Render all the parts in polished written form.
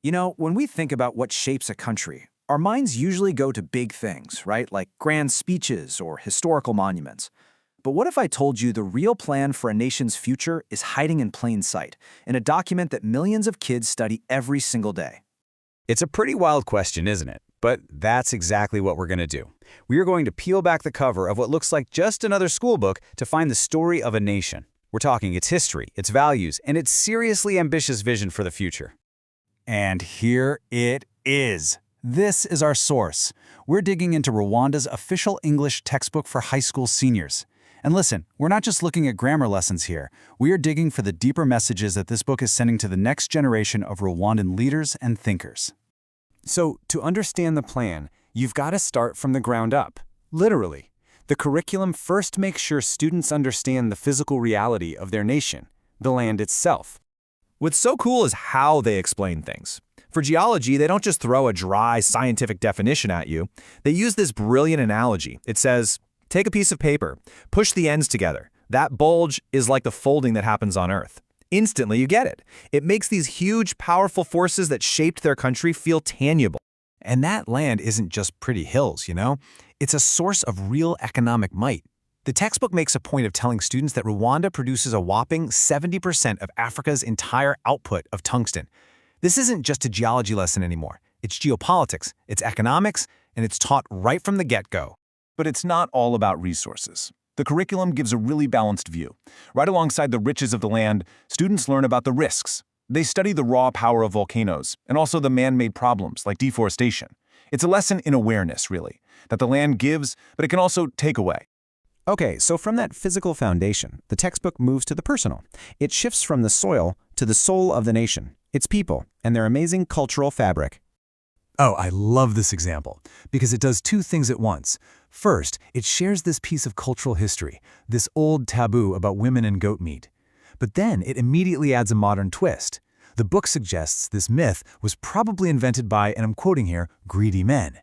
You know, when we think about what shapes a country, our minds usually go to big things, right? Like grand speeches or historical monuments. But what if I told you the real plan for a nation's future is hiding in plain sight, in a document that millions of kids study every single day? It's a pretty wild question, isn't it? But that's exactly what we're going to do. We are going to peel back the cover of what looks like just another school book to find the story of a nation. We're talking its history, its values, and its seriously ambitious vision for the future. And here it is. This is our source. We're digging into Rwanda's official English textbook for high school seniors. And listen, we're not just looking at grammar lessons here. We are digging for the deeper messages that this book is sending to the next generation of Rwandan leaders and thinkers. So, to understand the plan, you've got to start from the ground up. Literally. The curriculum first makes sure students understand the physical reality of their nation, the land itself. What's so cool is how they explain things. For geology, they don't just throw a dry scientific definition at you. They use this brilliant analogy. It says, take a piece of paper, push the ends together. That bulge is like the folding that happens on Earth. Instantly, you get it. It makes these huge, powerful forces that shaped their country feel tangible. And that land isn't just pretty hills, you know? It's a source of real economic might. The textbook makes a point of telling students that Rwanda produces a whopping 70% of Africa's entire output of tungsten. This isn't just a geology lesson anymore. It's geopolitics, it's economics, and it's taught right from the get-go. But it's not all about resources. The curriculum gives a really balanced view. Right alongside the riches of the land, students learn about the risks. They study the raw power of volcanoes, and also the man-made problems like deforestation. It's a lesson in awareness, really, that the land gives, but it can also take away. Okay, so from that physical foundation, the textbook moves to the personal. It shifts from the soil to the soul of the nation, its people, and their amazing cultural fabric. Oh, I love this example, because it does two things at once. First, it shares this piece of cultural history, this old taboo about women and goat meat. But then it immediately adds a modern twist. The book suggests this myth was probably invented by, and I'm quoting here, greedy men.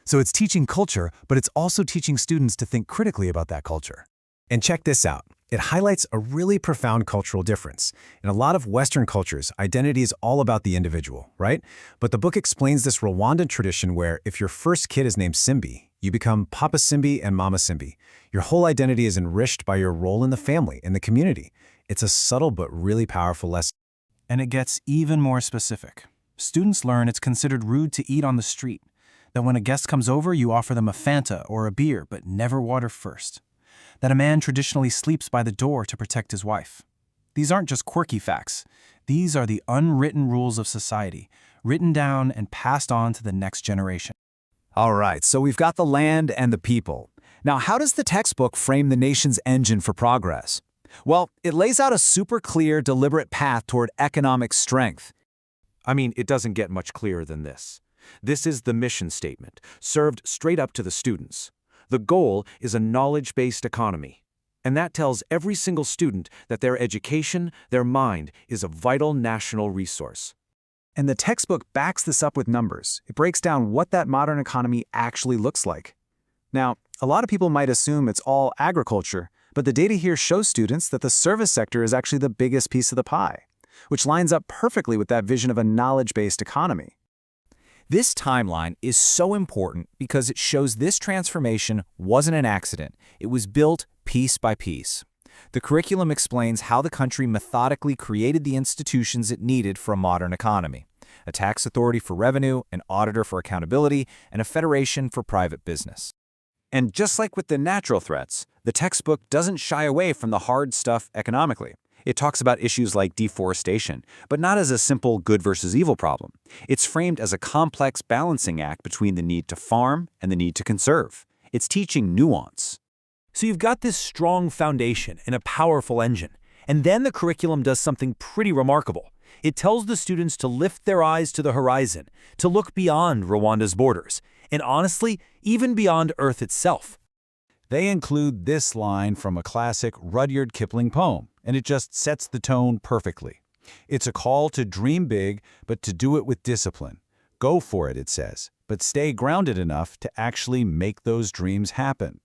So it's teaching culture, but it's also teaching students to think critically about that culture. And check this out. It highlights a really profound cultural difference. In a lot of Western cultures, identity is all about the individual, right? But the book explains this Rwandan tradition where if your first kid is named Simbi, you become Papa Simbi and Mama Simbi. Your whole identity is enriched by your role in the family, in the community. It's a subtle but really powerful lesson. And it gets even more specific. Students learn it's considered rude to eat on the street, that when a guest comes over, you offer them a Fanta or a beer, but never water first. That a man traditionally sleeps by the door to protect his wife. These aren't just quirky facts. These are the unwritten rules of society, written down and passed on to the next generation. All right, so we've got the land and the people. Now, how does the textbook frame the nation's engine for progress? Well, it lays out a super clear, deliberate path toward economic strength. I mean, it doesn't get much clearer than this. This is the mission statement, served straight up to the students. The goal is a knowledge-based economy. And that tells every single student that their education, their mind, is a vital national resource. And the textbook backs this up with numbers. It breaks down what that modern economy actually looks like. Now, a lot of people might assume it's all agriculture, but the data here shows students that the service sector is actually the biggest piece of the pie, which lines up perfectly with that vision of a knowledge-based economy. This timeline is so important because it shows this transformation wasn't an accident. It was built piece by piece. The curriculum explains how the country methodically created the institutions it needed for a modern economy: a tax authority for revenue, an auditor for accountability, and a federation for private business. And just like with the natural threats, the textbook doesn't shy away from the hard stuff economically. It talks about issues like deforestation, but not as a simple good versus evil problem. It's framed as a complex balancing act between the need to farm and the need to conserve. It's teaching nuance. So you've got this strong foundation and a powerful engine. And then the curriculum does something pretty remarkable. It tells the students to lift their eyes to the horizon, to look beyond Rwanda's borders, and honestly, even beyond Earth itself. They include this line from a classic Rudyard Kipling poem, and it just sets the tone perfectly. It's a call to dream big, but to do it with discipline. Go for it, it says, but stay grounded enough to actually make those dreams happen.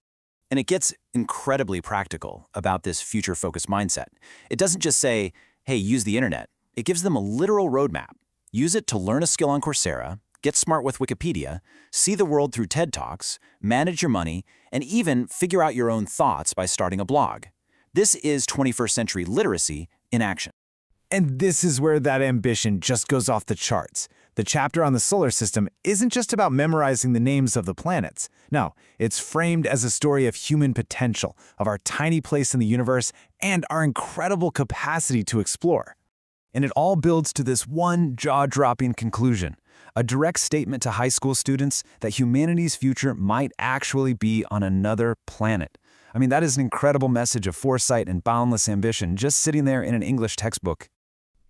And it gets incredibly practical about this future-focused mindset. It doesn't just say, hey, use the internet. It gives them a literal roadmap. Use it to learn a skill on Coursera, get smart with Wikipedia, see the world through TED Talks, manage your money, and even figure out your own thoughts by starting a blog. This is 21st century literacy in action. And this is where that ambition just goes off the charts. The chapter on the solar system isn't just about memorizing the names of the planets. No, it's framed as a story of human potential, of our tiny place in the universe, and our incredible capacity to explore. And it all builds to this one jaw-dropping conclusion, a direct statement to high school students that humanity's future might actually be on another planet. I mean, that is an incredible message of foresight and boundless ambition just sitting there in an English textbook.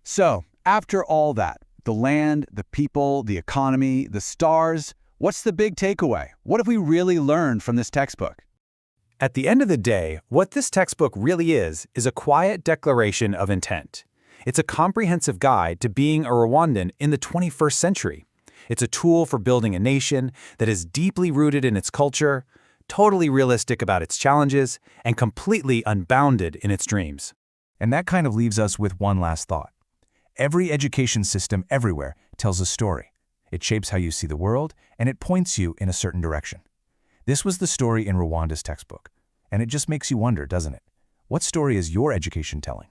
So, after all that, the land, the people, the economy, the stars, what's the big takeaway? What have we really learned from this textbook? At the end of the day, what this textbook really is a quiet declaration of intent. It's a comprehensive guide to being a Rwandan in the 21st century. It's a tool for building a nation that is deeply rooted in its culture, totally realistic about its challenges, and completely unbounded in its dreams. And that kind of leaves us with one last thought. Every education system everywhere tells a story. It shapes how you see the world, and it points you in a certain direction. This was the story in Rwanda's textbook. And it just makes you wonder, doesn't it? What story is your education telling?